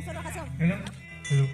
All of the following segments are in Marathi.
Hello. Hello.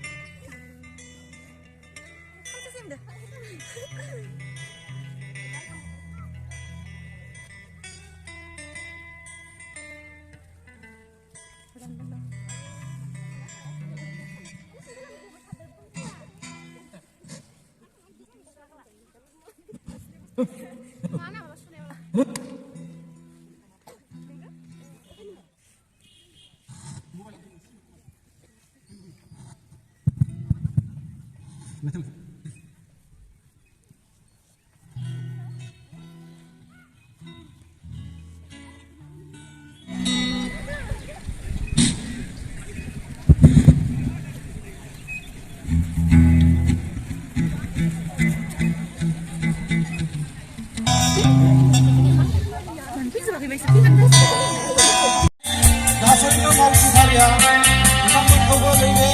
गासैबो मावथिफारिया बिथांमोनखौबो नैबे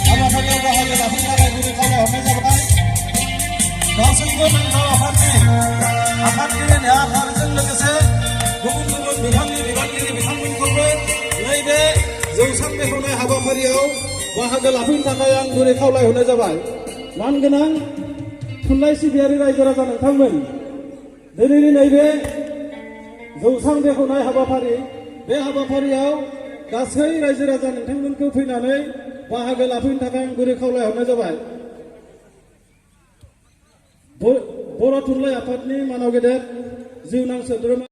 हाबाफारियाव बाहागो लाफैनो थाखाय गुरै खावलायहरनाय जाबाय। गासैबो बेंटल आफादगिरि नेहाथारजों लोगोसे गुबुन गुबुन बिफाननि बिबानगिरि बिथांमोनखौबो नैबे जौसां बेखेवनाय हाबाफारियाव बाहागो लाफैनो थाखाय आं गुरै खावलायहरनाय जाबाय। मानगोनां थुनलाइ सिबियारि रायजो राजा नोंथांमोन, दिनैनि नैबे जौसां बेखेवनाय हाबाफारि, बे हाबाफारियाव गासै रायजो राजा नोंथांमोनखौ फैनानै बाहागो लाफैनो थाखाय आं गुरै खावलायहरनाय जाबाय। बर' थुनलाइ आफादनि मानाव गेदेर जिउनां सोद्रोमा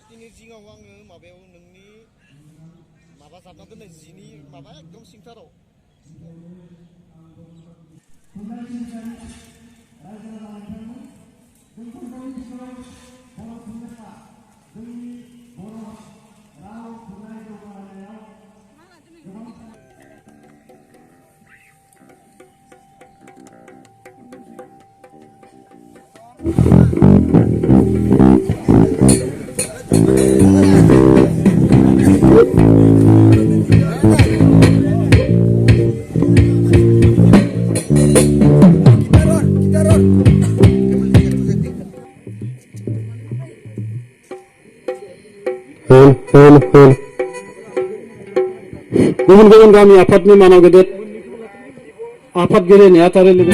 दिनै जिङाव आङो माबायाव नोंनि माबा जाबना दोननाय जिनि माबा एकदम सिंथाराव गुबुन गुबुन गामि आफादनि मानाव गेदेर आफादगिरि नेहाथारि लोगो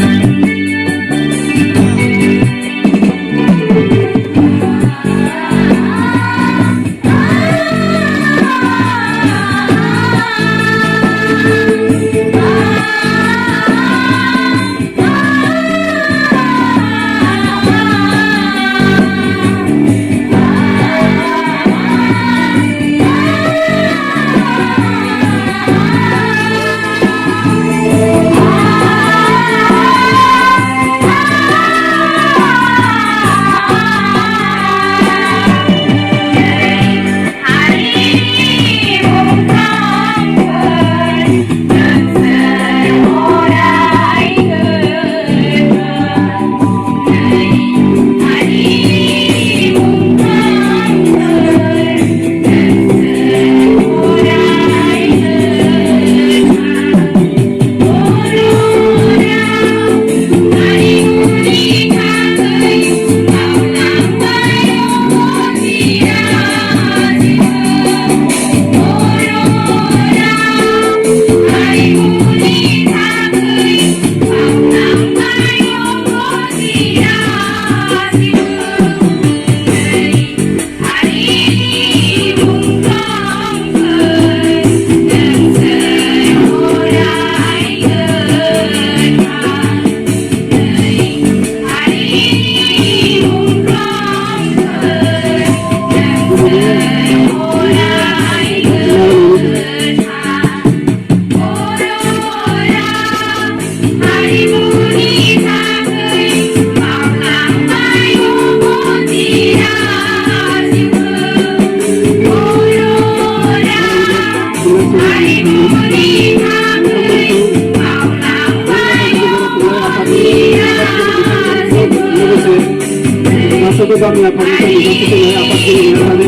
गामि आफादनिफ्राय नुजाथिफैनाय आफादगिरि नेहाथारि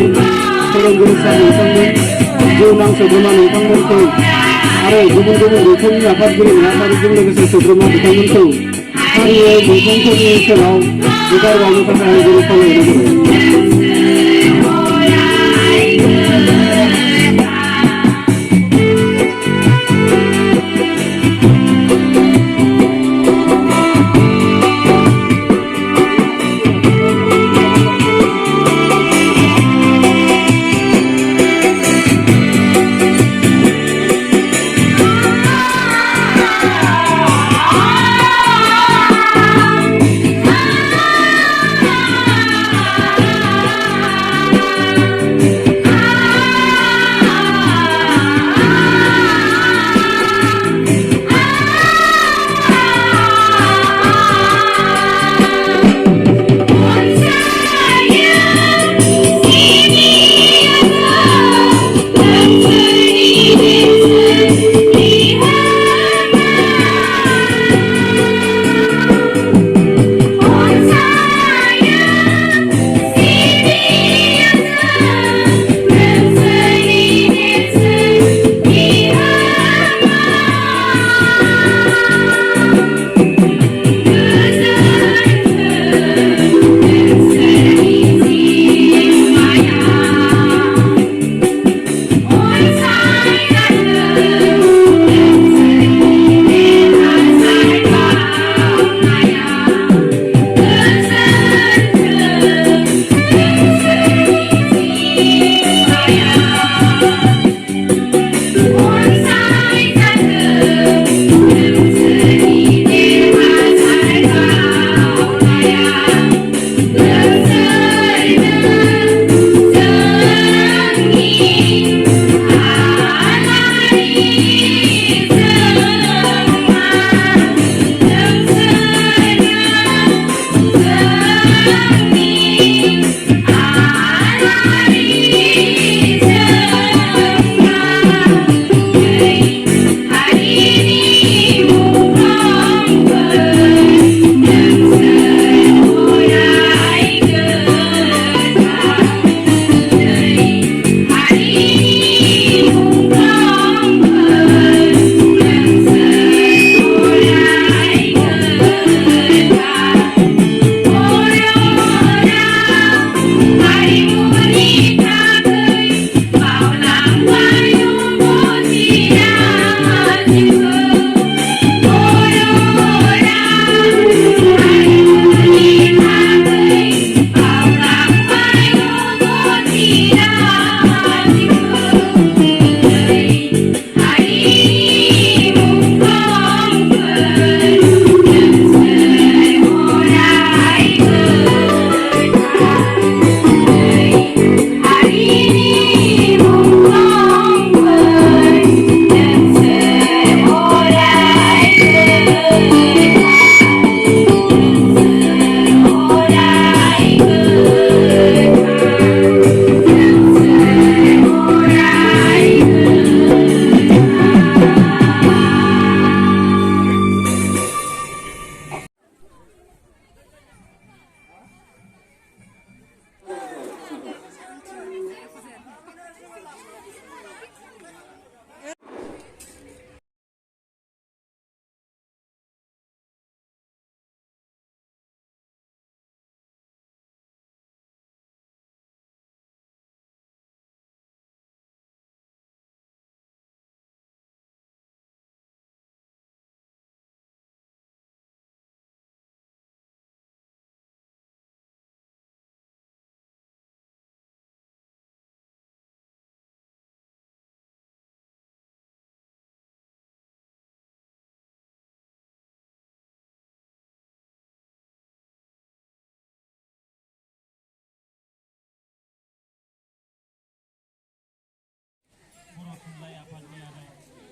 फोरोंगुरु सार नोंथांमोन जिउनां सोद्रोमा नोंथांमोनखौ आरो गुबुन गुबुन रोखोमनि आफादगिरि नेहाथारिजों लोगोसे सोद्रोमा बिथांमोनखौ फारियै नोंथांफोरनि सेराव बिदाय बावनो थाखाय आं गुरु खावलायनाय जाबाय।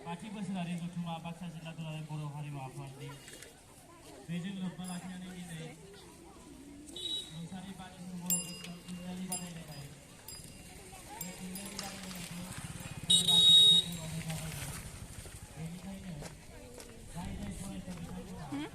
बाथि बोसोरारि जथुम्मा बाक्सा जिल्ला दुलाराय बर' हारिमु आफादनि बेजों लोब्बा लाखिनानै दिनै मुसारि बानिसु बर' गोसो थुनलाइयारि बादायलायनाय बे थुनलाइयारि बादायलायनायखौ बेनिखायनो जाय जाय फरायसा बिथांमोना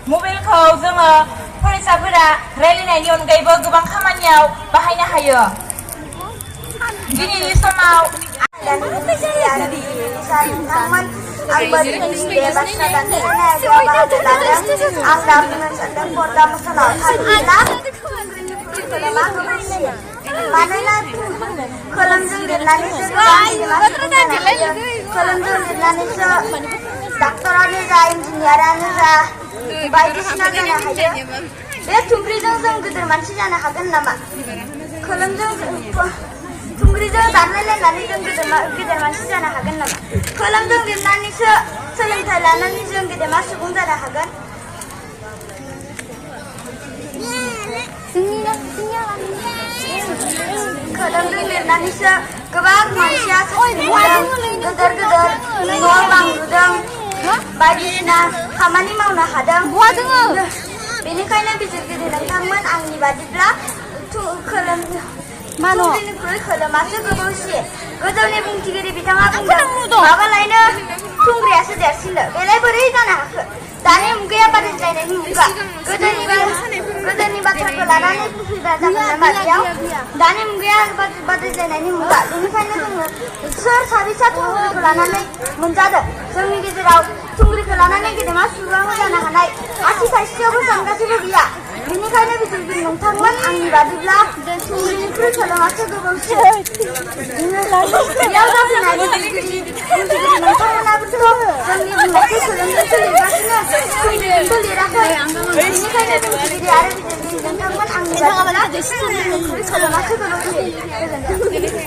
मबाइलखौ जोङो फरायसाफोरा रायलायनायनि अनगायैबो गोबां खामानियाव बाहायनो हायो। दिनैनि समाव आंबो दिनैनि बे बाथ्रा दान्थेलायनाय आयदायाव बाहागो लादों। आं दा बुंनो सानदों पर्दा मोसानायाव थाङोब्ला मा गोबां मानोना कलमजों लिरनानैसो कलमजों लिरनानैसो डाक्टरानो जा इन्जिनियारानो जा बायदिसिना जानो हायो। बे थुंग्रिजों जों गिदिर मानसि जानो हागोन नामा? कलमजों थुंग्रिजों दानलायलायनानै जों गिदिर मानसि जानो हागोन नामा? कलमजों लिरनानैसो सोलोंथाइ लानानै जों गेदेमा सुबुं जानो हागोन। कलमजों लिरनानैसो गोबां मानसिया गिदिर गिदिर न' बां लुदों, बायदिसिना खामानि मावनो हादों। बेनिखायनो बिजिरगिरि नोंथांमोन, आंनि बादिब्ला थुंग्रिनिख्रुइ कलमासो गोबावसिन। गोजौनि बुंथिगिरि बिथाङा बुंदों माबालायनो थुंग्रियासो देरसिननो। बेलाय बोरै जानो हाखो? दानि मुगाया बादायलायनायनि मुगा। गोदोनि बाथ्राखौ लानानै बुंफैबा जागोन नामा बेयाव? दानि मुगाया बादायलायनायनि मुगा। बेनिखायनो जोङो सोर साबेसा थुंग्रिखौ लानानै मोनजादों? जोंनि गेजेराव थुंग्रिखौ लानानै गेदेमा सुबुं जानो हानाय आसि थाइसेयावबो सानगासिबो गैया। बेनिखायनो बिजिरगिरि नोंथांमोन, आंनि बादिब्ला थुंग्रिनिख्रुइ कलमासो गोबावसिन। बेयाव जाफैनाय बिजिरगिरि नोंथांमोनाबोथ' जोंनि बुंनायखौ कलमजोंसो लिरगासिनो, थुंग्रिजोंथ' लिराखै। बेनिखायनो बुंथिगिरि आरो बिजिरगिरि नोंथांमोन, आंनि बादिब्ला थुंग्रिनिख्रुइ कलमासो गोबावसिन। गोजोन्थों।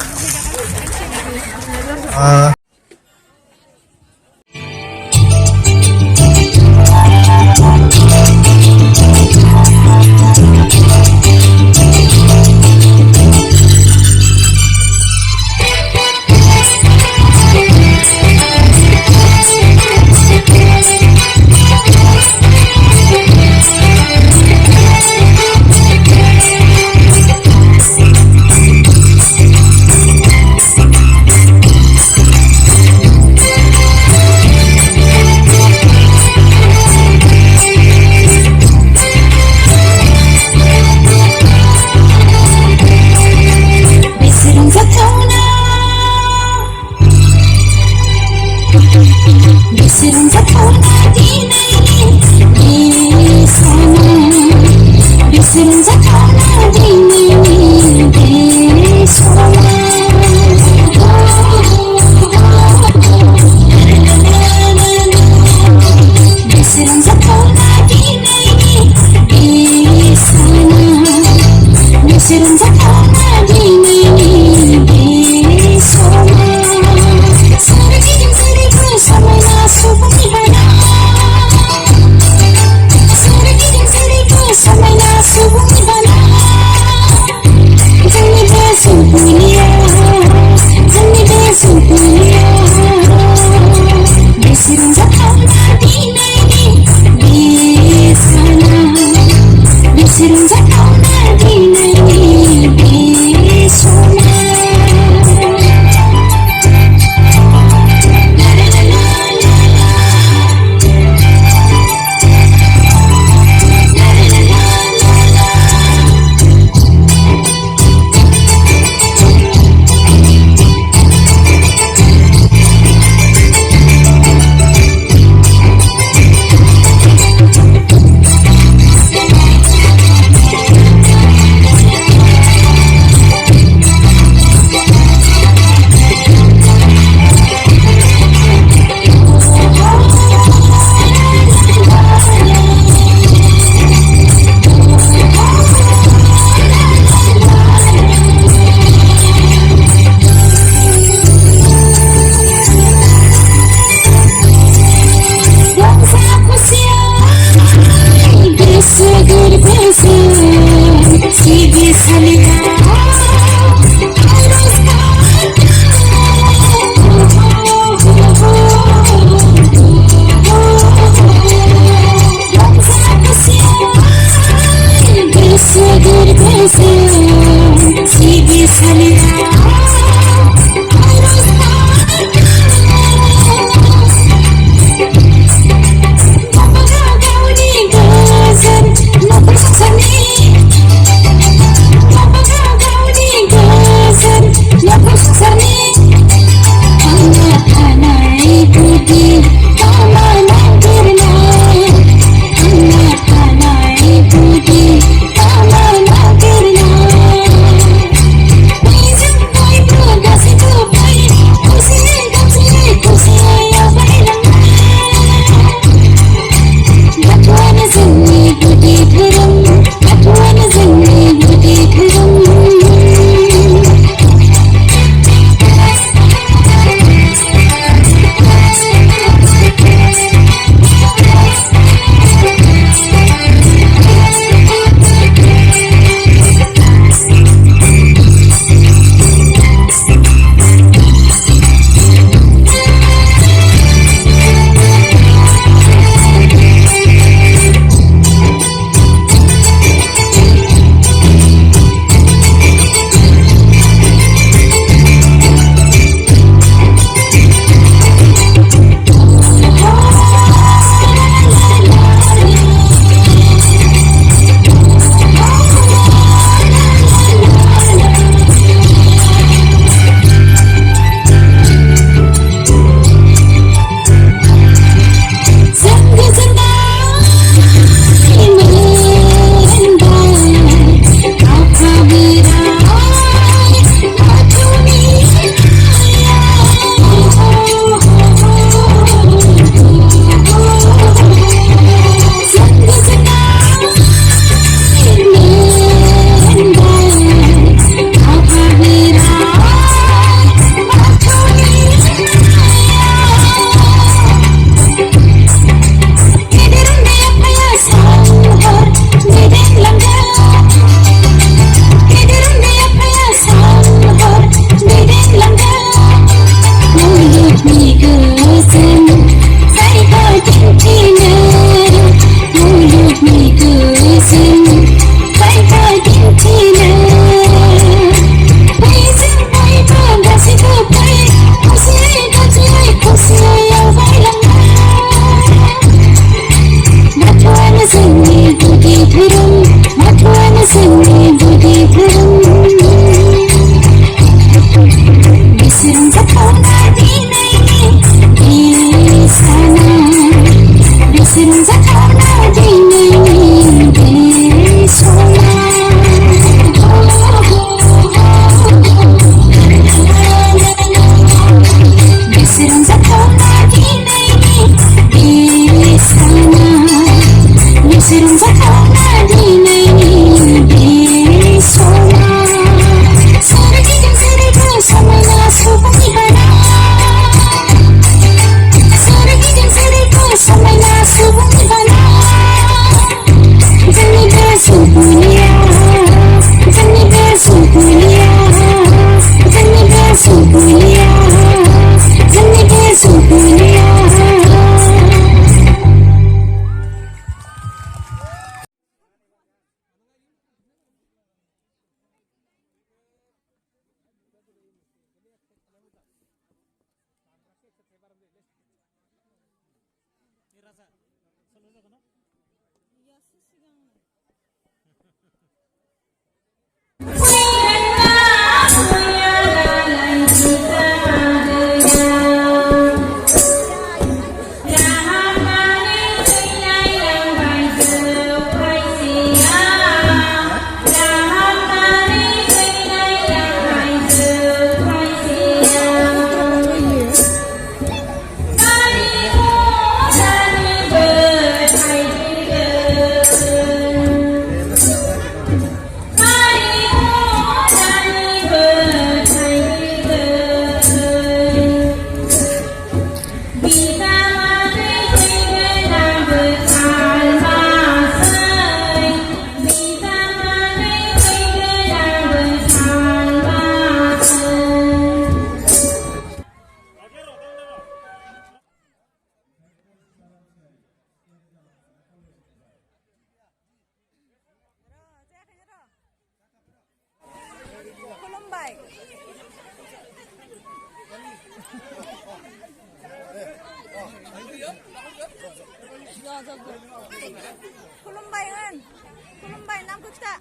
खुलुमबाय नामखौ खिथा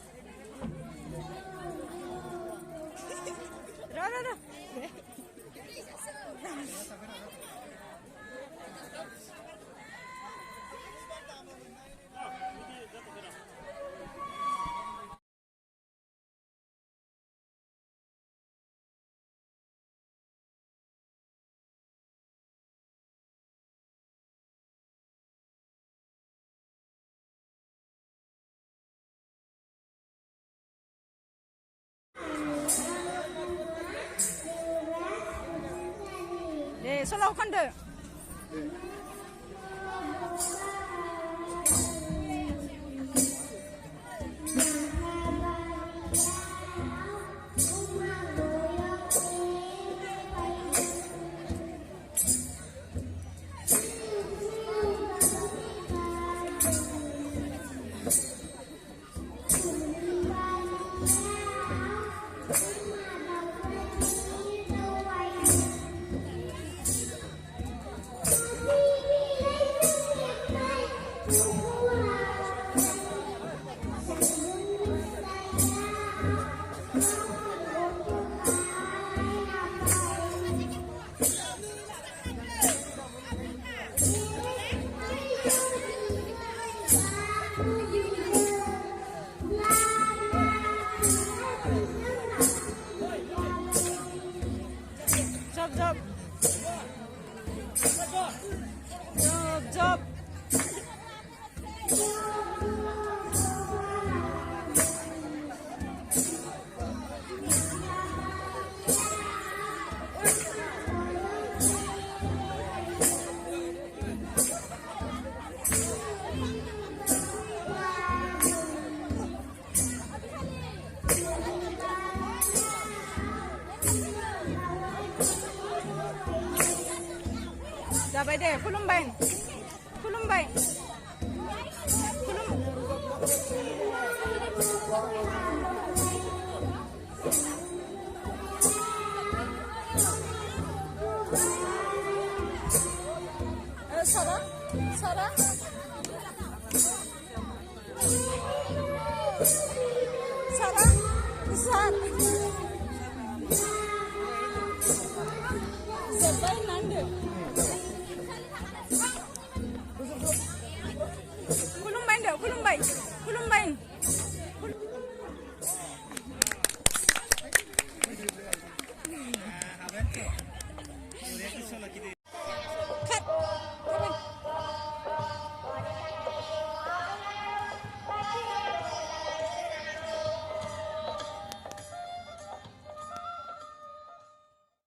र' दे सल' खनदो job जाबाय दे खुलुमबाय खुलुमबाय सारा सारा सारा सार जाबाय नांदो खुलुमबाय खुलुमबाय